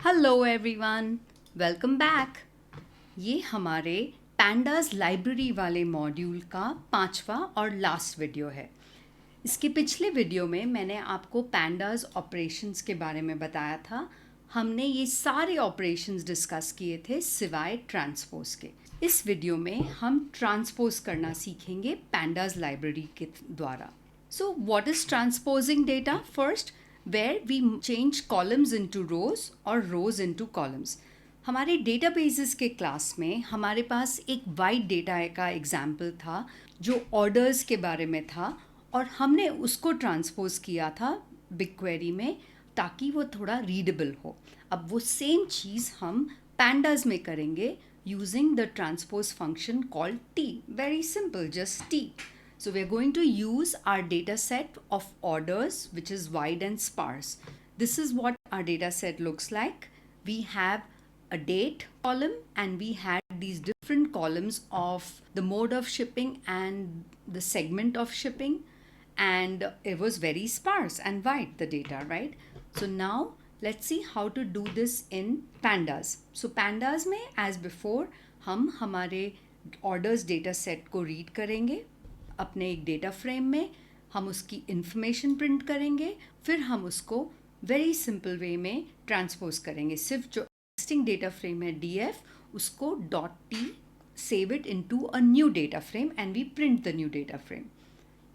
Hello everyone, welcome back. ये हमारे pandas library वाले मॉड्यूल का 5वां और लास्ट वीडियो है। इसके पिछले वीडियो में मैंने आपको पैंडास ऑपरेशंस के बारे में बताया था। हमने ये सारे ऑपरेशंस डिस्कस किए थे सिवाय ट्रांसपोज के। इस वीडियो में हम ट्रांसपोज करना सीखेंगे पैंडास लाइब्रेरी के द्वारा। So what is transposing data? First, where we change columns into rows or rows into columns. हमारे databases के क्लास में हमारे पास एक वाइड डेटा का एग्जाम्पल था जो ऑर्डर्स के बारे में था और हमने उसको ट्रांसपोज किया था BigQuery में ताकि वो थोड़ा रीडेबल हो। अब वो सेम चीज़ हम pandas में करेंगे using the transpose function called t. Very simple, just t. So we are going to use our data set of orders, which is wide and sparse. This is what our data set looks like. We have a date column and we had these different columns of the mode of shipping and the segment of shipping, and it was very sparse and wide, the data, right? So now let's see how to do this in pandas. So pandas में as before हम हमारे orders data set को read करेंगे अपने एक data frame में, हम उसकी इंफॉर्मेशन प्रिंट करेंगे, फिर हम उसको वेरी सिंपल वे में ट्रांसपोज करेंगे। सिर्फ जो एक्जिस्टिंग डेटा फ्रेम है DF उसको .t save it into a new data frame and we print the new data frame.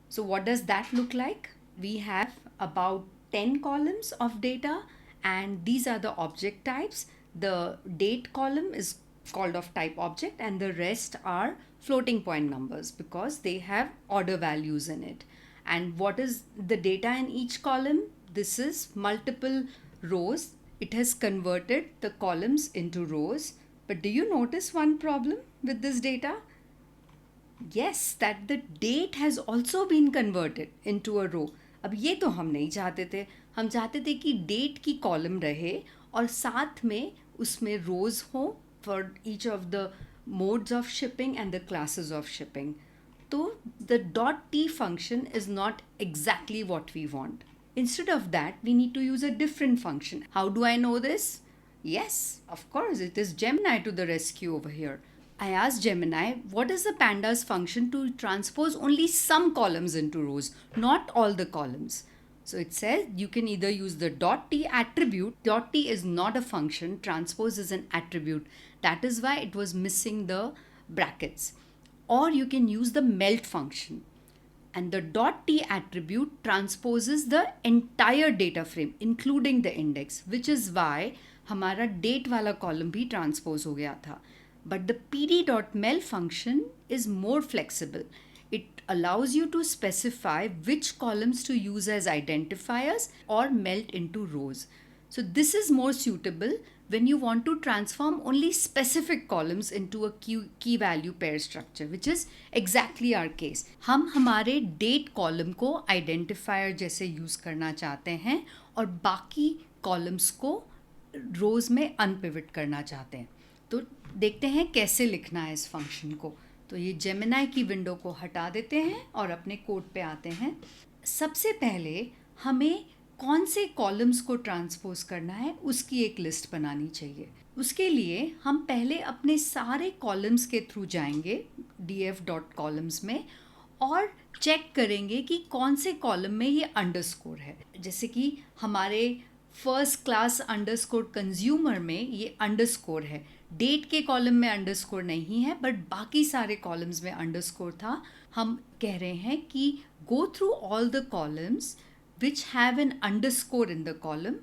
So what does that look like? We have about 10 columns of data and these are the object types. The date column is called of type object and the rest are floating point numbers because they have order values in it. And what is the data in each column? This is multiple rows. It has converted the columns into rows. But do you notice one problem with this data? Yes, that the date has also been converted into a row. अब ये तो हम नहीं चाहते थे। हम चाहते थे कि डेट की कॉलम रहे और साथ में उसमें रोज हो for each of the modes of shipping and the classes of shipping. So the .t function is not exactly what we want. Instead of that, we need to use a different function. How do I know this? Yes, of course, it is Gemini to the rescue over here. I asked Gemini, what is the pandas function to transpose only some columns into rows, not all the columns? So it says you can either use the .t attribute. .t is not a function, transpose is an attribute. That is why it was missing the brackets. Or you can use the melt function. And the .t attribute transposes the entire data frame, including the index, which is why हमारा date वाला column भी transpose हो गया था. But the pd.mel function is more flexible. It allows you to specify which columns to use as identifiers or melt into rows. So this is more suitable when you want to transform only specific columns into a key value pair structure, which is exactly our case. हम हमारे date column को identifier जैसे use करना चाहते हैं और बाकी columns को rows में unpivot करना चाहते हैं। तो देखते हैं कैसे लिखना है इस फंक्शन को। तो ये जेमिनाई की विंडो को हटा देते हैं और अपने कोड पे आते हैं। सबसे पहले हमें कौन से कॉलम्स को ट्रांसपोज करना है उसकी एक लिस्ट बनानी चाहिए। उसके लिए हम पहले अपने सारे कॉलम्स के थ्रू जाएंगे df.columns में और चेक करेंगे कि कौन से कॉलम में ये अंडरस्कोर है। जैसे कि हमारे फर्स्ट क्लास अंडरस्कोर कंज्यूमर में ये अंडरस्कोर है, डेट के कॉलम में अंडरस्कोर नहीं है बट बाकी सारे कॉलम्स में अंडरस्कोर था। हम कह रहे हैं कि go through all the columns which have an underscore in the column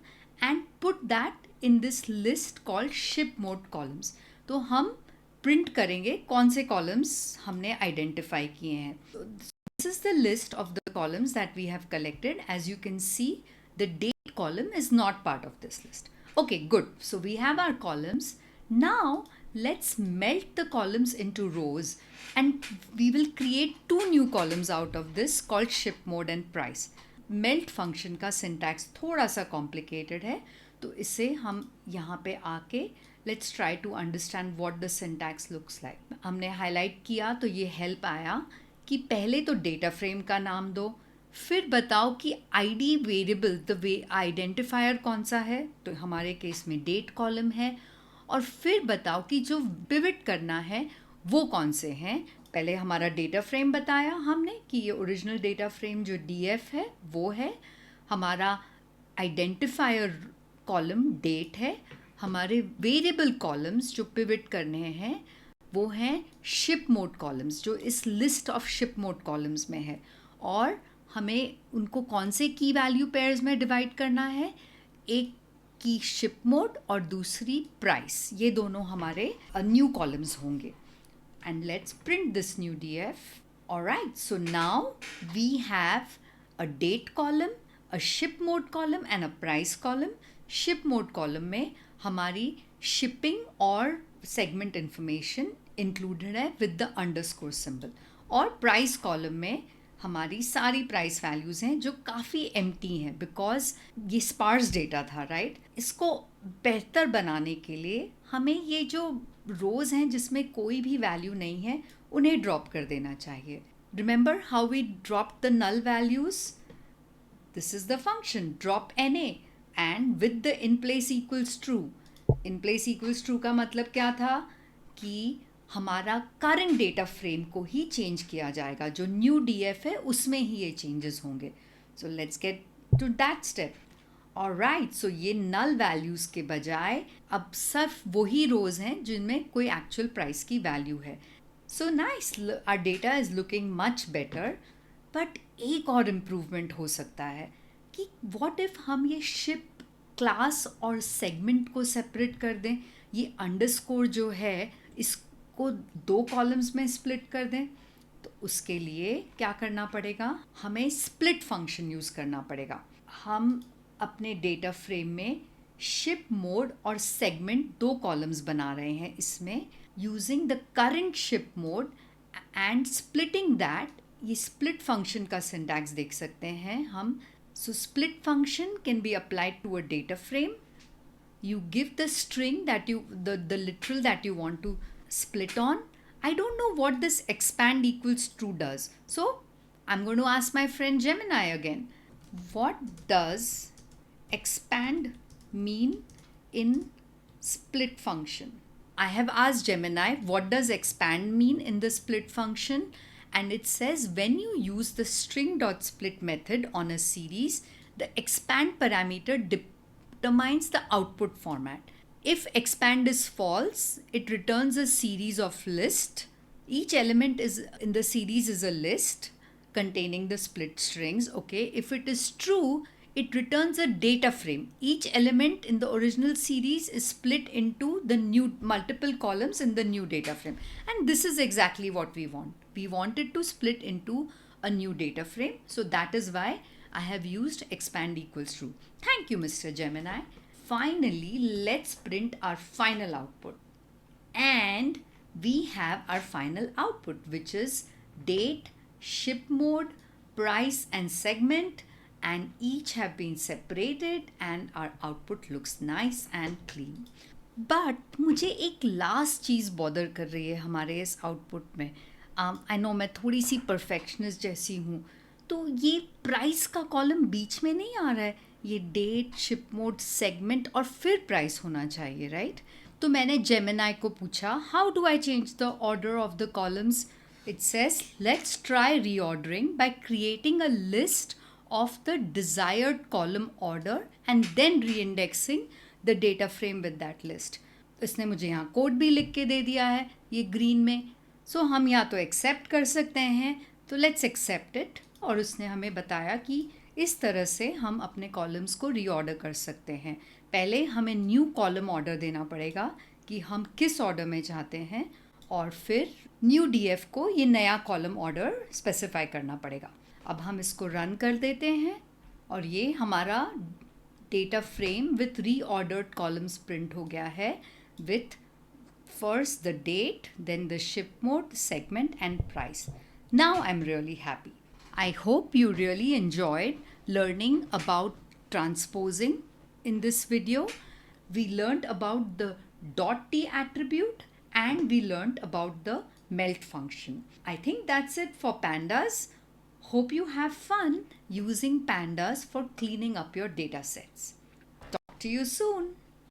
and put that in this list called ship mode columns. तो हम प्रिंट करेंगे कौन से कॉलम्स हमने आइडेंटिफाई किए हैं। This is the list of the columns that we have collected. As you can see, the date column is not part of this list. Okay, good. So we have our columns. Now let's melt the columns into rows and we will create two new columns out of this called ship mode and price. Melt function का syntax थोड़ा सा complicated है, तो इसे हम यहाँ पे आके let's try to understand what the syntax looks like. हमने हाईलाइट किया तो ये हेल्प आया कि पहले तो डेटा फ्रेम का नाम दो, फिर बताओ कि ID variable the way identifier कौन सा है, तो हमारे केस में डेट कॉलम है। और फिर बताओ कि जो पिवट करना है वो कौन से हैं। पहले हमारा डेटा फ्रेम बताया हमने कि ये ओरिजिनल डेटा फ्रेम जो डीएफ है वो है। हमारा आइडेंटिफायर कॉलम डेट है। हमारे वेरिएबल कॉलम्स जो पिवट करने हैं वो हैं शिप मोड कॉलम्स, जो इस list of ship mode columns में है। और हमें उनको कौन से की वैल्यू पेयर्स में डिवाइड करना है, एक की शिप मोड और दूसरी प्राइस, ये दोनों हमारे न्यू कॉलम्स होंगे। And let's print this new DF. Alright, so now we have a date column, a ship mode column and a price column. Ship mode column में हमारी shipping और segment information included है with the underscore symbol. और price column में हमारी सारी price values हैं जो काफ़ी एम्प्टी हैं, बिकॉज ये स्पार्स डेटा था, राइट। इसको बेहतर बनाने के लिए हमें ये जो रोज़ हैं जिसमें कोई भी वैल्यू नहीं है उन्हें ड्रॉप कर देना चाहिए। Remember how we drop the null values? This is the function drop NA and with the in place equals true. In place equals true का मतलब क्या था कि हमारा करंट डेटा फ्रेम को ही चेंज किया जाएगा, जो न्यू DF है उसमें ही ये चेंजेस होंगे। So let's get to that step. Alright, so ये नल वैल्यूज़ के बजाय अब सिर्फ वही रोज़ हैं जिनमें कोई एक्चुअल प्राइस की वैल्यू है। So nice, our data is looking much better. But एक और इम्प्रूवमेंट हो सकता है कि व्हाट इफ़ हम ये शिप क्लास और सेगमेंट को सेपरेट कर दें, ये अंडरस्कोर जो है इसको 2 कॉलम्स में स्प्लिट कर दें। तो उसके लिए क्या करना पड़ेगा, हमें स्प्लिट फंक्शन यूज़ करना पड़ेगा। हम अपने डेटा फ्रेम में शिप मोड और सेगमेंट 2 कॉलम्स बना रहे हैं इसमें, using the current ship mode and splitting that. ये स्प्लिट फंक्शन का सिंटैक्स देख सकते हैं हम। So split function can be applied to a data frame. You give the string that the literal that you want to split on. I don't know what this expand equals true does. So I'm going to ask my friend Gemini again. What does expand mean in split function? I have asked Gemini what does expand mean in the split function, and it says when you use the string.split method on a series, the expand parameter determines the output format. If expand is false, it returns a series of list. Each element is in the series is a list containing the split strings. Okay, if it is true, it returns a data frame. Each element in the original series is split into the new multiple columns in the new data frame. And this is exactly what we want. We want it to split into a new data frame. So that is why I have used expand equals true. Thank you, Mr. Gemini. Finally, let's print our final output. And we have our final output, which is date, ship mode, price and segment, and each have been separated and our output looks nice and clean. But मुझे एक last चीज़ bother कर रही है हमारे इस output में। I know मैं थोड़ी सी परफेक्शनिस्ट जैसी हूँ, तो ये प्राइस का कॉलम बीच में नहीं आ रहा है। ये डेट, शिप मोड, सेगमेंट और फिर प्राइस होना चाहिए, राइट? तो मैंने जेमिनाई को पूछा how do I change the order of the columns. It says let's try reordering by creating a list of the desired column order and then re-indexing the data frame with that list. इसने मुझे यहाँ code भी लिख के दे दिया है ये green में। सो हम या तो एक्सेप्ट कर सकते हैं, तो लेट्स एक्सेप्ट इट। और उसने हमें बताया कि इस तरह से हम अपने कॉलम्स को रीऑर्डर कर सकते हैं। पहले हमें न्यू कॉलम ऑर्डर देना पड़ेगा कि हम किस ऑर्डर में चाहते हैं, और फिर न्यू DF को ये नया कॉलम ऑर्डर स्पेसिफाई करना पड़ेगा। अब हम इसको रन कर देते हैं और ये हमारा data frame with reordered columns print हो गया है, with first the date, then the ship mode, segment and price. Now I am really happy. I hope you really enjoyed learning about transposing in this video. We learned about the .t attribute and we learned about the melt function. I think that's it for pandas. Hope you have fun using pandas for cleaning up your datasets. Talk to you soon.